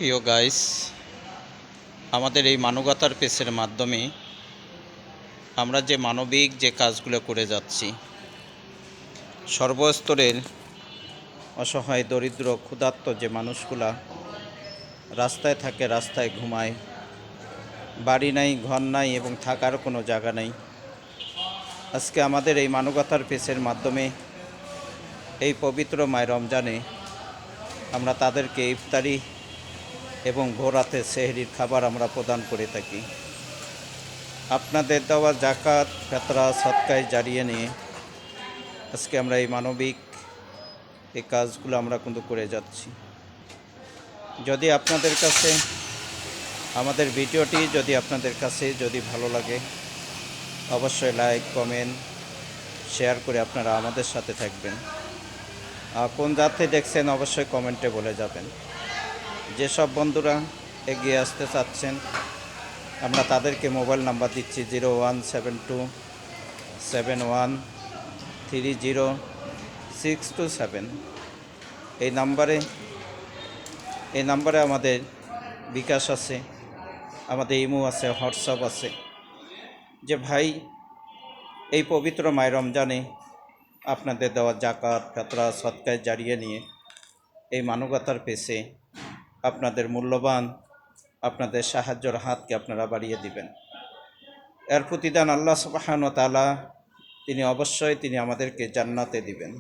প্রিয় গাইস, আমাদের এই মানবতার পেজের মাধ্যমে আমরা যে মানবিক যে কাজগুলো করে যাচ্ছি, সর্বস্তরের অসহায় দরিদ্র ক্ষুধার্ত যে মানুষগুলা রাস্তায় থাকে, রাস্তায় ঘুমায়, বাড়ি নাই, ঘর নাই এবং থাকার কোনো জায়গা নেই। আজকে আমাদের এই মানবতার পেজের মাধ্যমে এই পবিত্র মায় রমজানে আমরা তাদেরকে ইফতারি এবং ভোর রাতে সেহরির খাবার আমরা প্রদান করে থাকি। আপনাদের দেওয়া জাকাত, ফেতরা, সদকায় জারিয়ে নিয়ে আজকে আমরা এই মানবিক এই কাজগুলো আমরা কিন্তু করে যাচ্ছি। যদি আপনাদের কাছে আমাদের ভিডিওটি আপনাদের কাছে ভালো লাগে, অবশ্যই লাইক, কমেন্ট, শেয়ার করে আপনারা আমাদের সাথে থাকবেন। কোন জাতি দেখছেন অবশ্যই কমেন্টে বলে যাবেন। যেসব বন্ধুরা এগিয়ে আসতে চাচ্ছেন আমরা তাদেরকে মোবাইল নাম্বার দিচ্ছি 017271300627। এই নাম্বারে আমাদের বিকাশ আছে, আমাদের ইমো আছে, হোয়াটসঅ্যাপ আছে। যে ভাই, এই পবিত্র মায় রমজানে আপনাদের দেওয়া জাকাত, ফেতরা, সদকায় জারিয়ে নিয়ে এই মানবতার পেছে আপনাদের মূল্যবান আপনাদের সাহায্যের হাতকে আপনারা বাড়িয়ে দিবেন। এর প্রতিদান আল্লাহ সুবহানাহু ওয়া তাআলা তিনি অবশ্যই আমাদেরকে জান্নাতে দিবেন।